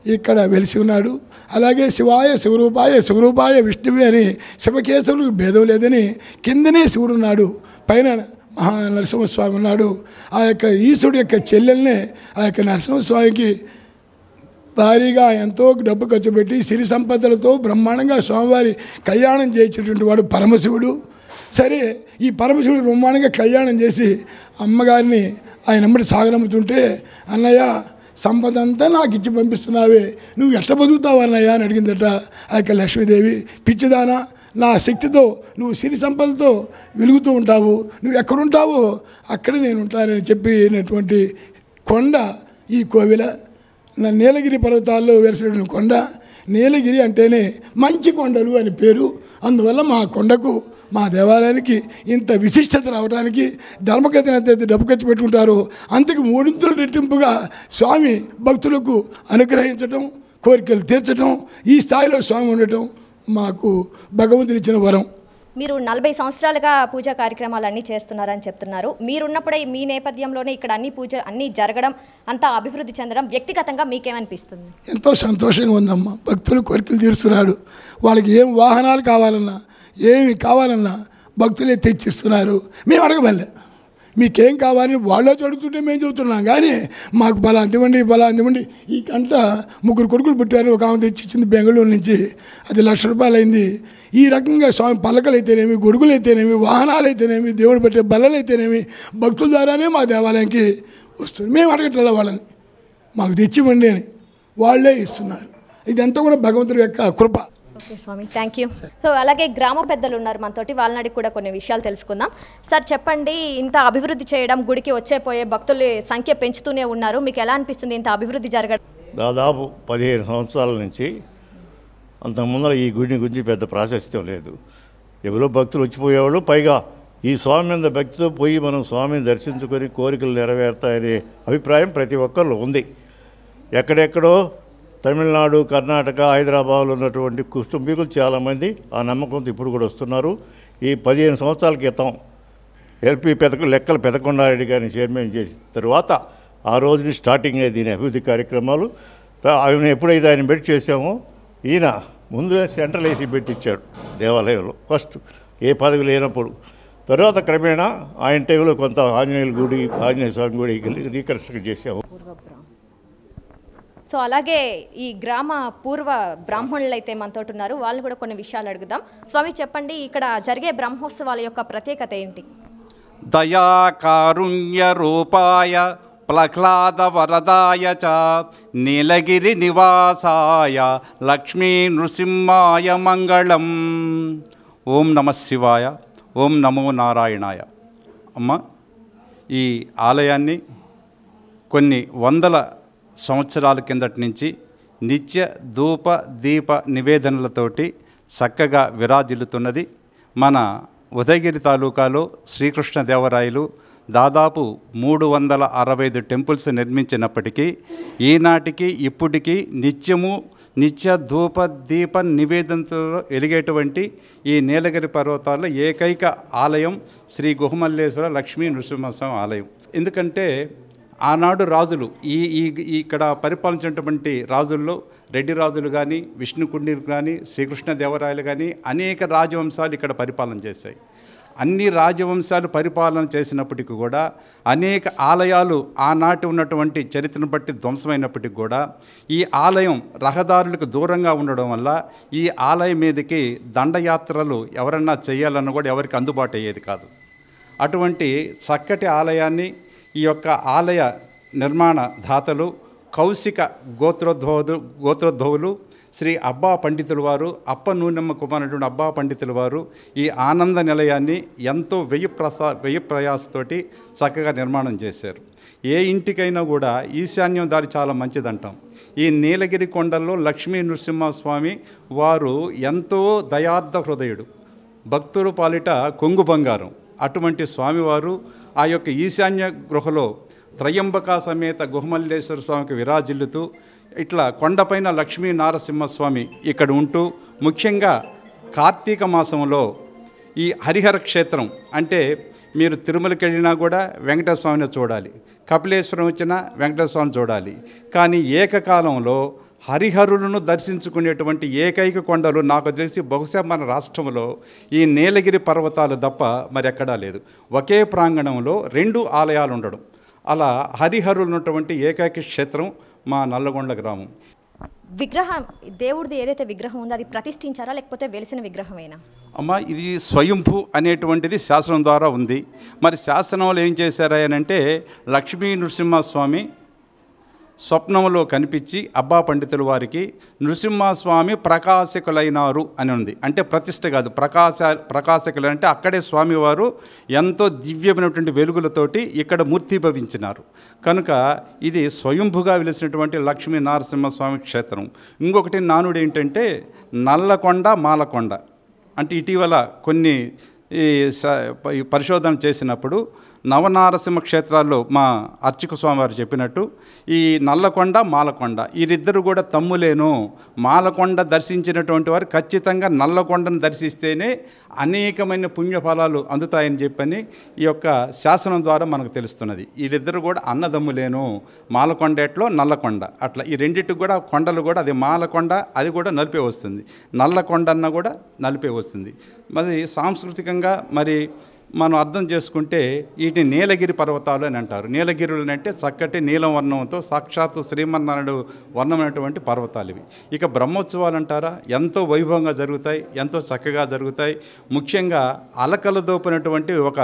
ఇక్కడ వెలిసి ఉన్నాడు. అలాగే శివాయ శివరూపాయ శివరూపాయ విష్ణువే అని శివకేశవులకు భేదం లేదని కిందనే శివుడు ఉన్నాడు, పైన మహా నరసింహస్వామి ఉన్నాడు. ఆ యొక్క ఈశ్వరుడు యొక్క చెల్లెల్నే ఆ యొక్క నరసింహస్వామికి భారీగా ఎంతో డబ్బు ఖర్చు పెట్టి సిరి సంపదలతో బ్రహ్మాండంగా స్వామివారి కళ్యాణం చేసేటువంటి వాడు పరమశివుడు. సరే, ఈ పరమశివుడు బ్రహ్మాండంగా కళ్యాణం చేసి అమ్మగారిని ఆయన అమ్మడి సాగనమ్ముతుంటే, అన్నయ్య సంపద అంతా నాకు ఇచ్చి పంపిస్తున్నావే, నువ్వు ఎట్లా బతుకుతావు అన్నయ్య అని అడిగిందట ఆ యొక్క లక్ష్మీదేవి. పిచ్చిదానా, నా శక్తితో నువ్వు సిరి సంపదలతో వెలుగుతూ ఉంటావు, నువ్వు ఎక్కడుంటావో అక్కడ నేను ఉంటానని చెప్పినటువంటి కొండ ఈ కోవిల. నీలగిరి పర్వతాల్లో వెలిసినటువంటి కొండ. నీలగిరి అంటేనే మంచి కొండలు అని పేరు. అందువల్ల మా కొండకు, మా దేవాలయానికి ఇంత విశిష్టత రావడానికి ధర్మకథను ఎంతైతే డబ్బు ఖర్చు పెట్టుకుంటారో అంతకు 3 రెట్టింపుగా స్వామి భక్తులకు అనుగ్రహించటం, కోరికలు తీర్చడం, ఈ స్థాయిలో స్వామి ఉండటం మాకు భగవంతుని ఇచ్చిన వరం. మీరు 40 సంవత్సరాలుగా పూజా కార్యక్రమాలు అన్నీ చేస్తున్నారని చెప్తున్నారు. మీరున్నప్పుడే మీ నేపథ్యంలోనే ఇక్కడ అన్నీ జరగడం, అంతా అభివృద్ధి చెందడం వ్యక్తిగతంగా మీకేమనిపిస్తుంది? ఎంతో సంతోషంగా ఉందమ్మా. భక్తులు కోరికలు తీరుస్తున్నాడు. వాళ్ళకి ఏం వాహనాలు కావాలన్నా, ఏమి కావాలన్నా భక్తులే తెచ్చిస్తున్నారు. మేము అడగబల్లే, మీకేం కావాలని వాళ్ళు అడుగుతుంటే మేము చెబుతున్నాం. కానీ మాకు బలా అందివ్వండి, బలా అందివ్వండి. ఈ గంట 3 కొడుకులు పుట్టారు. ఒక ఆమె తెచ్చిచ్చింది బెంగళూరు నుంచి, అది ₹1,00,000 అయింది. ఈ రకంగా స్వామి పల్లకలు అయితేనేమి, గొడుగులు అయితేనేమి, వాహనాలు అయితేనేమి, దేవుడు పెట్టే బల్లలు అయితేనేమి భక్తుల ద్వారానే మా దేవాలయానికి వస్తుంది. మేము అడగట్ల వాళ్ళని, మాకు తెచ్చివ్వండి అని వాళ్ళే ఇస్తున్నారు. ఇదంతా కూడా భగవంతుడి యొక్క కృప. ఓకే స్వామి, థ్యాంక్ యూ. సో అలాగే గ్రామ పెద్దలు ఉన్నారు మనతోటి, వాళ్ళని అడిగి కూడా కొన్ని విషయాలు తెలుసుకుందాం. సార్ చెప్పండి, ఇంత అభివృద్ధి చేయడం, గుడికి వచ్చేపోయే భక్తుల సంఖ్య పెంచుతూనే ఉన్నారు, మీకు ఎలా అనిపిస్తుంది ఇంత అభివృద్ధి జరగడం? దాదాపు 15 సంవత్సరాల నుంచి అంతకుముందర ఈ గుడిని గురించి పెద్ద ప్రాశస్త్యం లేదు. ఎవరో భక్తులు వచ్చిపోయేవాళ్ళు. పైగా ఈ స్వామి మీద భక్తితో పోయి మనం స్వామిని దర్శించుకొని కోరికలు నెరవేరుతాయనే అభిప్రాయం ప్రతి ఒక్కరిలో ఉంది. ఎక్కడెక్కడో తమిళనాడు, కర్ణాటక, హైదరాబాద్లో ఉన్నటువంటి కుటుంబీకులు చాలామంది ఆ నమ్మకంతో ఇప్పుడు కూడా వస్తున్నారు. ఈ 15 సంవత్సరాల క్రితం ఎల్పి లెక్కల పెదకొండారెడ్డి గారిని చైర్మన్ చేసిన తర్వాత ఆ రోజుని స్టార్టింగ్ అయ్యి దీని అభివృద్ధి కార్యక్రమాలు. ఆయన ఎప్పుడైతే ఆయన పెట్టి చేసామో, ఈయన ముందు సెంట్రల్ ఏసీ పెట్టించాడు దేవాలయంలో ఫస్ట్, ఏ పదవి లేనప్పుడు. తర్వాత క్రమేణా ఆయన టైంలో కొంత ఆంజనేయ స్వామి గుడి రీకన్స్ట్రక్ట్ చేసాము. సో అలాగే ఈ గ్రామ పూర్వ బ్రాహ్మణులు అయితే మనతో ఉన్నారు, వాళ్ళు కూడా కొన్ని విషయాలు అడుగుదాం. స్వామి చెప్పండి, ఇక్కడ జరిగే బ్రహ్మోత్సవాల యొక్క ప్రత్యేకత ఏంటి? దయా కారుణ్య రూపాయ ప్రహ్లాదవరదాయ చ నీలగిరి నివాసాయ లక్ష్మీ నృసింహాయ మంగళం. ఓం నమః శివాయ, ఓం నమో నారాయణాయ. అమ్మ, ఈ ఆలయాన్ని కొన్ని వందల సంవత్సరాల కిందటి నుంచి నిత్య ధూప దీప నివేదనలతోటి చక్కగా విరాజిల్లుతున్నది. మన ఉదయగిరి తాలూకాలో శ్రీకృష్ణదేవరాయలు దాదాపు 365 టెంపుల్స్ నిర్మించినప్పటికీ ఈనాటికి ఇప్పటికీ నిత్య ధూప దీప నివేదనతో వెలిగేటువంటి ఈ నీలగిరి పర్వతాల్లో ఏకైక ఆలయం శ్రీ గుహమల్లేశ్వర లక్ష్మీ నృసింహస్వామి ఆలయం. ఎందుకంటే ఆనాడు రాజులు ఇక్కడ పరిపాలించినటువంటి రాజుల్లో రెడ్డి రాజులు కానీ, విష్ణుకుండిలు కానీ, శ్రీకృష్ణదేవరాయలు కానీ అనేక రాజవంశాలు ఇక్కడ పరిపాలన చేశాయి. అన్ని రాజవంశాలు పరిపాలన చేసినప్పటికీ కూడా అనేక ఆలయాలు ఆనాటి ఉన్నటువంటి చరిత్రను బట్టి ధ్వంసమైనప్పటికీ కూడా ఈ ఆలయం రహదారులకు దూరంగా ఉండడం వల్ల ఈ ఆలయం మీదకి దండయాత్రలు ఎవరన్నా చేయాలన్నా కూడా ఎవరికి అందుబాటు అయ్యేది కాదు. అటువంటి చక్కటి ఆలయాన్ని ఈ యొక్క ఆలయ నిర్మాణ దాతలు కౌశిక గోత్రోద్భవులు శ్రీ అబ్బా పండితుల వారు, అప్ప నూనెమ్మ కుమారుడు అబ్బా పండితుల వారు ఈ ఆనంద నిలయాన్ని ఎంతో వెయ్యి ప్రయాసతోటి చక్కగా నిర్మాణం చేశారు. ఏ ఇంటికైనా కూడా ఈశాన్యం దారి చాలా మంచిదంటాం. ఈ నీలగిరి కొండల్లో లక్ష్మీ నృసింహస్వామి వారు ఎంతో దయార్థ హృదయుడు, భక్తుల పాలిట కొంగు బంగారం. అటువంటి స్వామివారు ఆ యొక్క ఈశాన్య గృహలో త్రయంబక సమేత గుహమల్లేశ్వర స్వామికి విరాజిల్లుతూ ఇట్లా కొండపైన లక్ష్మీ నారసింహస్వామి ఇక్కడ ఉంటూ, ముఖ్యంగా కార్తీక మాసంలో ఈ హరిహర క్షేత్రం అంటే మీరు తిరుమలకి వెళ్ళినా కూడా వెంకటేశ్వర స్వామిని చూడాలి, కపిలేశ్వరం వచ్చినా వెంకటేశ్వర స్వామిని చూడాలి. కానీ ఏకకాలంలో హరిహరులను దర్శించుకునేటువంటి ఏకైక కొండలు నాకు తెలిసి బహుశా మన రాష్ట్రంలో ఈ నీలగిరి పర్వతాలు తప్ప మరి ఎక్కడా లేదు. ఒకే ప్రాంగణంలో 2 ఆలయాలు ఉండడం, అలా హరిహరులు ఉన్నటువంటి ఏకైక క్షేత్రం మా నల్లగొండ గ్రామం. విగ్రహం, దేవుడిది ఏదైతే విగ్రహం ఉందో అది ప్రతిష్ఠించారా లేకపోతే వెలిసిన విగ్రహమేనా? అమ్మ, ఇది స్వయంభూ అనేటువంటిది శాసనం ద్వారా ఉంది. మరి శాసనంలో ఏం చేశారా అని అంటే లక్ష్మీ నృసింహస్వామి స్వప్నంలో కనిపించి అబ్బా పండితుల వారికి నృసింహస్వామి ప్రకాశకులైనారు అని ఉంది. అంటే ప్రతిష్ఠ కాదు, ప్రకాశకులు అంటే అక్కడే స్వామివారు ఎంతో దివ్యమైనటువంటి వెలుగులతోటి ఇక్కడ మూర్తిభవించినారు. కనుక ఇది స్వయంభుగా వెలిసినటువంటి లక్ష్మీ నరసింహస్వామి క్షేత్రం. ఇంకొకటి నానుడు ఏంటంటే నల్లకొండ మాలకొండ. అంటే ఇటీవల కొన్ని పరిశోధన చేసినప్పుడు నవనారసింహ క్షేత్రాల్లో మా అర్చక స్వామివారు చెప్పినట్టు ఈ నల్లకొండ మాలకొండ వీరిద్దరు కూడా తమ్ములేను. మాలకొండ దర్శించినటువంటి వారు ఖచ్చితంగా నల్లకొండను దర్శిస్తేనే అనేకమైన పుణ్యఫలాలు అందుతాయని చెప్పని ఈ యొక్క శాసనం ద్వారా మనకు తెలుస్తున్నది. వీళ్ళిద్దరు కూడా అన్నదమ్ములేను, మాలకొండ ఎట్లో నల్లకొండ అట్లా. ఈ రెండింటికి కూడా కొండలు కూడా అది మాలకొండ, అది కూడా నలిపే వస్తుంది, నల్లకొండ అన్న కూడా నలిపే వస్తుంది. మరి సాంస్కృతికంగా మరి మనం అర్థం చేసుకుంటే వీటిని నీలగిరి పర్వతాలు అని అంటారు. నీలగిరులు అంటే చక్కటి నీలం వర్ణంతో సాక్షాత్తు శ్రీమన్నారాయణుడు వర్ణమైనటువంటి పర్వతాలు ఇవి. ఇక బ్రహ్మోత్సవాలు అంటారా, ఎంతో వైభవంగా జరుగుతాయి, ఎంతో చక్కగా జరుగుతాయి. ముఖ్యంగా అలకలు దోపినటువంటి ఒక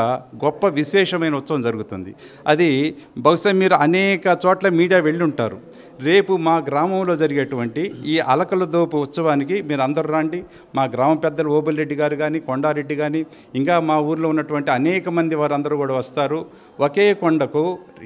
గొప్ప విశేషమైన ఉత్సవం జరుగుతుంది. అది బహుశా మీరు అనేక చోట్ల మీడియా వెళ్ళి ఉంటారు. రేపు మా గ్రామంలో జరిగేటువంటి ఈ అలకల దోపు ఉత్సవానికి మీరు అందరూ రండి. మా గ్రామ పెద్దలు ఓబుల్రెడ్డి గారు కానీ, కొండారెడ్డి కానీ, ఇంకా మా ఊర్లో ఉన్నటువంటి అనేక మంది వారందరూ కూడా వస్తారు. ఒకే కొండకు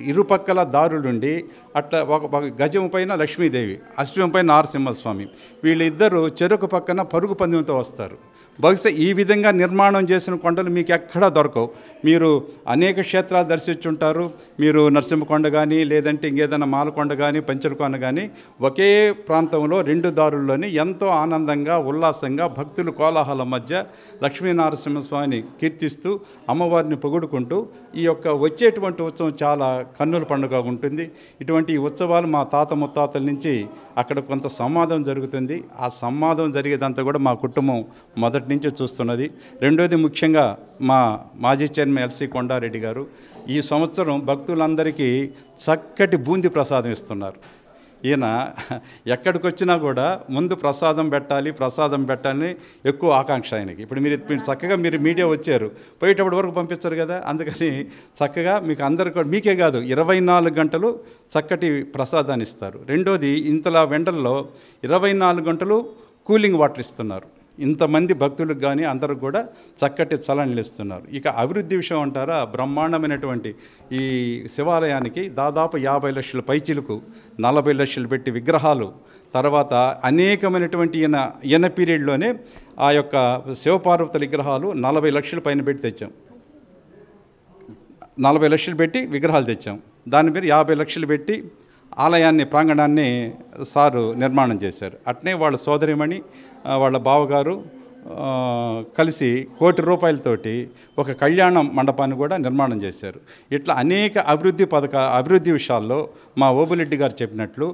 ఇరుపక్కల దారులుండి అట్లా ఒక గజం పైన లక్ష్మీదేవి, అశ్వం పైన నరసింహస్వామి, వీళ్ళిద్దరూ చెరుకు పక్కన పరుగు పందెంతో వస్తారు. బహుశా ఈ విధంగా నిర్మాణం చేసిన కొండలు మీకు ఎక్కడా దొరకవు. మీరు అనేక క్షేత్రాలు దర్శించుంటారు. మీరు నరసింహకొండ కానీ, లేదంటే ఇంకేదైనా మాలకొండ కానీ, పంచలకొండ కానీ, ఒకే ప్రాంతంలో 2 దారుల్లోని ఎంతో ఆనందంగా ఉల్లాసంగా భక్తులు కోలాహలం మధ్య లక్ష్మీనరసింహస్వామిని కీర్తిస్తూ అమ్మవారిని పొగుడుకుంటూ ఈ యొక్క వచ్చేటువంటి ఉత్సవం చాలా కన్నుల పండుగ ఉంటుంది. ఇటువంటి ఉత్సవాలు మా తాత ముత్తాతల నుంచి అక్కడ కొంత సంవాదం జరుగుతుంది. ఆ సంవాదం జరిగేదంతా కూడా మా కుటుంబం మొదటి నుంచి చూస్తున్నది. రెండోది ముఖ్యంగా మా మాజీ చైర్మన్ ఎల్సి కొండారెడ్డి గారు ఈ సంవత్సరం భక్తులందరికీ చక్కటి బూందీ ప్రసాదం ఇస్తున్నారు. ఈయన ఎక్కడికి వచ్చినా కూడా ముందు ప్రసాదం పెట్టాలని ఎక్కువ ఆకాంక్ష ఆయనకి. ఇప్పుడు మీరు చక్కగా మీరు మీడియా వచ్చారు, పోయేటప్పటి వరకు పంపించారు కదా, అందుకని చక్కగా మీకు అందరికీ కూడా, మీకే కాదు 24 గంటలు చక్కటి ప్రసాదాన్ని ఇస్తారు. రెండోది ఇంతలా వెంటల్లో 24 గంటలు కూలింగ్ వాటర్ ఇస్తున్నారు. ఇంతమంది భక్తులకు కానీ అందరికి కూడా చక్కటి చలనలు ఇస్తున్నారు. ఇక అభివృద్ధి విషయం అంటారా, బ్రహ్మాండమైనటువంటి ఈ శివాలయానికి దాదాపు 50 లక్షల పైచిలకు 40 లక్షలు పెట్టి విగ్రహాలు, తర్వాత అనేకమైనటువంటి ఈయన పీరియడ్లోనే ఆ యొక్క శివపార్వతుల విగ్రహాలు 40 లక్షల పైన పెట్టి తెచ్చాం. 40 లక్షలు పెట్టి విగ్రహాలు తెచ్చాం. దాని మీద 50 లక్షలు పెట్టి ఆలయాన్ని, ప్రాంగణాన్ని సారు నిర్మాణం చేశారు. అట్నే వాళ్ళ సోదరిమణి, వాళ్ళ బావగారు కలిసి 1 కోటి రూపాయలతోటి ఒక కళ్యాణ మండపాన్ని కూడా నిర్మాణం చేశారు. ఇట్లా అనేక అభివృద్ధి విషయాల్లో మా ఓబులెడ్డి గారు చెప్పినట్లు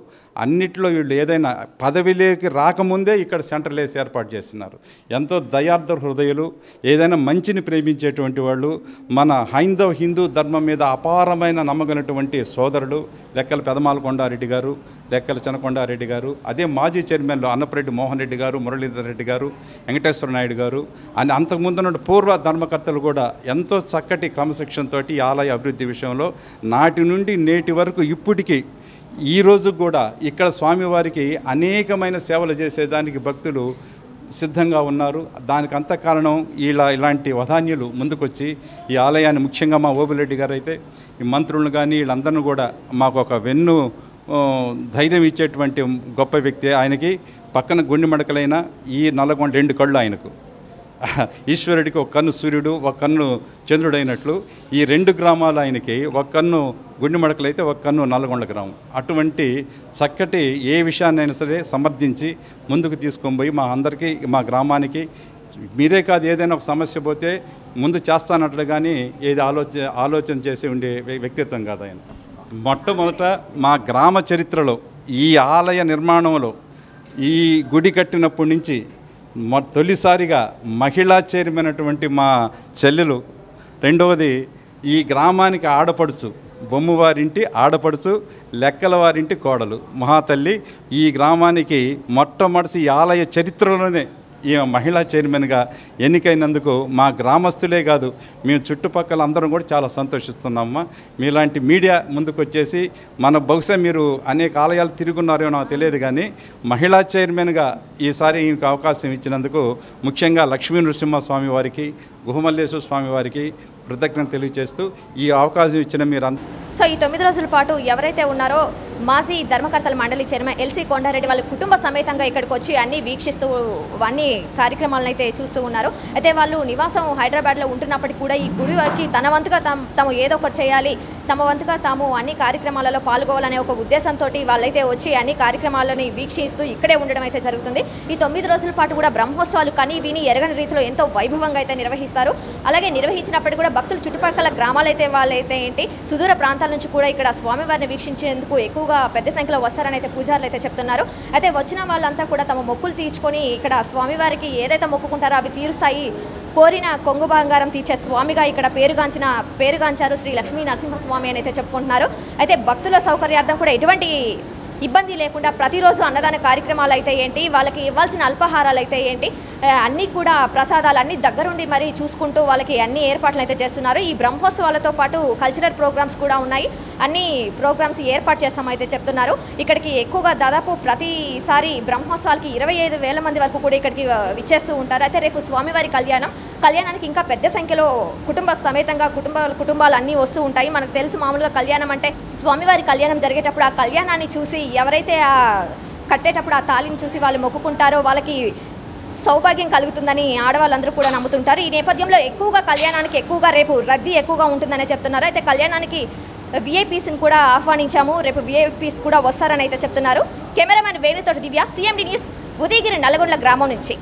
అన్నిట్లో వీళ్ళు ఏదైనా పదవిలోకి రాకముందే ఇక్కడ సెంటర్లు వేసి ఏర్పాటు చేస్తున్నారు. ఎంతో దయార్థ హృదయులు, ఏదైనా మంచిని ప్రేమించేటువంటి వాళ్ళు, మన హైందవ హిందూ ధర్మం మీద అపారమైన నమ్మకమైనటువంటి సోదరులు లెక్కల పెదమాల కొండారెడ్డి గారు, లెక్కల చెనకొండారెడ్డి గారు, అదే మాజీ చైర్మన్లు అన్నపరెడ్డి మోహన్ రెడ్డి గారు, మురళీధర్ రెడ్డి గారు, వెంకటేశ్వర నాయుడు గారు, అని అంతకుముందు పూర్వ ధర్మకర్తలు కూడా ఎంతో చక్కటి క్రమశిక్షణతో ఈ ఆలయ అభివృద్ధి విషయంలో నాటి నుండి నేటి వరకు ఇప్పటికీ ఈ రోజు కూడా ఇక్కడ స్వామివారికి అనేకమైన సేవలు చేసేదానికి భక్తులు సిద్ధంగా ఉన్నారు. దానికి అంత కారణం ఇలాంటి వధాన్యులు ముందుకొచ్చి ఈ ఆలయాన్ని, ముఖ్యంగా మా ఓబులెడ్డి గారు అయితే ఈ మంత్రులను కానీ వీళ్ళందరినీ కూడా మాకు ఒక ధైర్యం ఇచ్చేటువంటి గొప్ప వ్యక్తి. ఆయనకి పక్కన గుండె మడకలైన ఈ నల్లగొండ 2 కళ్ళు ఆయనకు. ఈశ్వరుడికి ఒక కన్ను సూర్యుడు, ఒక కన్ను చంద్రుడైనట్లు ఈ 2 గ్రామాలు ఆయనకి, ఒక కన్ను గుండె మడకలైతే ఒక కన్ను నల్లగొండ గ్రామం. అటువంటి చక్కటి ఏ విషయాన్నైనా సరే సమర్థించి ముందుకు తీసుకొని పోయి మా అందరికీ, మా గ్రామానికి, మీరే కాదు ఏదైనా ఒక సమస్య పోతే ముందు చేస్తానట్లు కానీ ఏది ఆలోచన చేసి ఉండే వ్యక్తిత్వం కాదు ఆయన. మొట్టమొదట మా గ్రామ చరిత్రలో ఈ ఆలయ నిర్మాణంలో ఈ గుడి కట్టినప్పటి నుంచి తొలిసారిగా మహిళా చైర్మన్ అటువంటి మా చెల్లెలు, రెండవది ఈ గ్రామానికి ఆడపడుచు, బొమ్మవారింటి ఆడపడుచు, లెక్కల వారింటి కోడలు మహాతల్లి ఈ గ్రామానికి మొట్టమొదటి ఈ ఆలయ చరిత్రలోనే ఈ మహిళా చైర్మన్గా ఎన్నికైనందుకు మా గ్రామస్తులే కాదు, మేము చుట్టుపక్కల అందరం కూడా చాలా సంతోషిస్తున్నామమ్మా. మీలాంటి మీడియా ముందుకు వచ్చేసి బహుశా మీరు అనేక ఆలయాలు తిరుగున్నారో నాకు తెలియదు కానీ మహిళా చైర్మన్గా ఈసారి ఇంక అవకాశం ఇచ్చినందుకు ముఖ్యంగా లక్ష్మీ నరసింహస్వామి వారికి, గుహమల్లేశ్వర స్వామి వారికి కృతజ్ఞత తెలియజేస్తూ ఈ అవకాశం ఇచ్చిన మీరు సో ఈ 9 రోజుల పాటు ఎవరైతే ఉన్నారో మాజీ ధర్మకర్తల మండలి చైర్మన్ ఎల్సీ కొండారెడ్డి వాళ్ళ కుటుంబ సమేతంగా ఇక్కడికి వచ్చి అన్ని వీక్షిస్తూ అన్ని కార్యక్రమాలను అయితే చూస్తూ ఉన్నారు. అయితే వాళ్ళు నివాసం హైదరాబాద్లో ఉంటున్నప్పటికీ కూడా ఈ గుడికి తన వంతుగా తాము ఏదో ఒకటి చేయాలి, తమ వంతుగా తాము అన్ని కార్యక్రమాలలో పాల్గొవాలనే ఒక ఉద్దేశంతో వాళ్ళైతే వచ్చి అన్ని కార్యక్రమాలని వీక్షిస్తూ ఇక్కడే ఉండడం అయితే జరుగుతుంది. ఈ 9 రోజుల పాటు కూడా బ్రహ్మోత్సవాలు కని విని ఎరగని రీతిలో ఎంతో వైభవంగా అయితే నిర్వహిస్తారు. అలాగే నిర్వహించినప్పటికీ కూడా భక్తులు చుట్టుపక్కల గ్రామాలైతే వాళ్ళైతే ఏంటి సుదూర ప్రాంతాల నుంచి కూడా ఇక్కడ స్వామివారిని వీక్షించేందుకు ఎక్కువగా పెద్ద సంఖ్యలో వస్తారని అయితే పూజారులు అయితే చెప్తున్నారు. అయితే వచ్చిన వాళ్ళంతా కూడా తమ మొక్కులు తీర్చుకొని ఇక్కడ స్వామివారికి ఏదైతే మొక్కుకుంటారో అవి తీరుస్తాయి, కోరిన కొంగు బంగారం తీర్చే స్వామిగా ఇక్కడ పేరుగాంచారు శ్రీ లక్ష్మీ నరసింహస్వామి అని అయితే చెప్పుకుంటున్నారు. అయితే భక్తుల సౌకర్యార్థం కూడా ఎటువంటి ఇబ్బంది లేకుండా ప్రతిరోజు అన్నదాన కార్యక్రమాలు అయితే ఏంటి, వాళ్ళకి ఇవ్వాల్సిన అల్పాహారాలు అయితే ఏంటి, అన్నీ కూడా ప్రసాదాలు అన్నీ దగ్గరుండి మరి చూసుకుంటూ వాళ్ళకి అన్ని ఏర్పాట్లు అయితే చేస్తున్నారు. ఈ బ్రహ్మోత్సవాలతో పాటు కల్చరల్ ప్రోగ్రామ్స్ కూడా ఉన్నాయి, అన్ని ప్రోగ్రామ్స్ ఏర్పాటు చేస్తామైతే చెప్తున్నారు. ఇక్కడికి ఎక్కువగా దాదాపు ప్రతిసారి బ్రహ్మోత్సవాలకి 25,000 మంది వరకు కూడా ఇక్కడికి విచ్చేస్తూ ఉంటారు. అయితే రేపు స్వామివారి కళ్యాణానికి ఇంకా పెద్ద సంఖ్యలో కుటుంబ సమేతంగా కుటుంబాలు అన్నీ వస్తూ ఉంటాయి. మనకు తెలుసు మామూలుగా కళ్యాణం అంటే స్వామివారి కళ్యాణం జరిగేటప్పుడు ఆ కళ్యాణాన్ని చూసి ఎవరైతే కట్టేటప్పుడు ఆ తాళిని చూసి వాళ్ళు మొక్కుకుంటారో వాళ్ళకి సౌభాగ్యం కలుగుతుందని ఆడవాళ్ళందరూ కూడా నమ్ముతుంటారు. ఈ నేపథ్యంలో ఎక్కువగా కళ్యాణానికి రేపు రద్దీ ఎక్కువగా ఉంటుందనే చెప్తున్నారు. అయితే కళ్యాణానికి విఐపీస్ని కూడా ఆహ్వానించాము, రేపు విఐపీస్ కూడా వస్తారని అయితే చెప్తున్నారు. కెమెరామెన్ వేణుతోటి దివ్య, CMD న్యూస్, ఉదయగిరి నల్లగొండ గ్రామం నుంచి.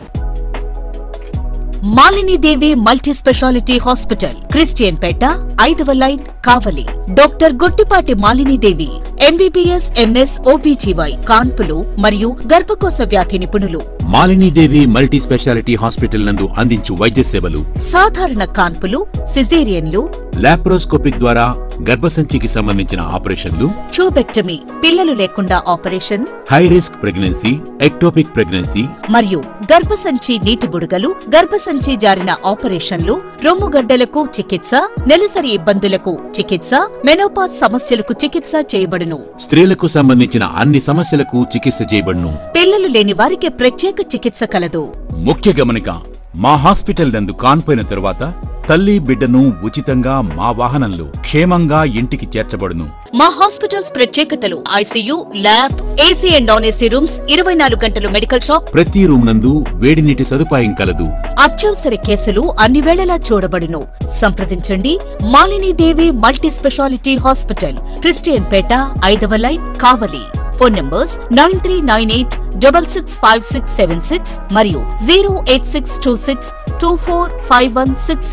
Malinidevi multi speciality hospital, Christian Peta, 5వ line, Kavali. Doctor Gottipati Malinidevi, MBBS, MS, OBGY, కాన్పులు మరియు గర్భకోశ వ్యాధి నిపుణులు. మాలినీదేవి మల్టీ స్పెషాలిటీ హాస్పిటల్ నందు అందించు వైద్య సేవలు: సాధారణ కాన్పులు, సిజేరియన్లు, లాప్రోస్కోపిక్ ద్వారా గర్భసంచికి సంబంధించిన ఆపరేషన్లు, ట్యూబెక్టమీ పిల్లలు లేకుండా operation, high risk pregnancy, ectopic pregnancy మరియు గర్భసంచి నీటి బుడగలు, గర్భసంచి జారిన ఆపరేషన్లు, రొమ్ముగడ్డలకు చికిత్స, నెలసరి ఇబ్బందులకు చికిత్స, మెనోపాజ్ సమస్యలకు చికిత్స చేయబడును. స్త్రీలకు సంబంధించిన అన్ని సమస్యలకు చికిత్స చేయబడును. పిల్లలు లేని వారికి ప్రత్యేక చికిత్స కలదు. ముఖ్య గమనిక, మా హాస్పిటల్ నందు కాన్పోయిన తరువాత తల్లి బిడ్డను ఉచితంగా మా వాహనంలో క్షేమంగా ఇంటికి చేర్చబడును. మా హాస్పిటల్స్ ప్రత్యేకతలు: ICU, lab, AC and non AC rooms, 24 గంటలు మెడికల్ షాప్, ప్రతి రూమ్ నందు వేడి నీటి సదుపాయం కలదు. అత్యవసర కేసులు అన్ని వేళలా చూడబడును. సంప్రదించండి Malinidevi multi speciality hospital, Christian Peta, 5వ లైన్, కావలి. ఫోన్ నంబర్స్ 9398665676 మరియు 08626245166.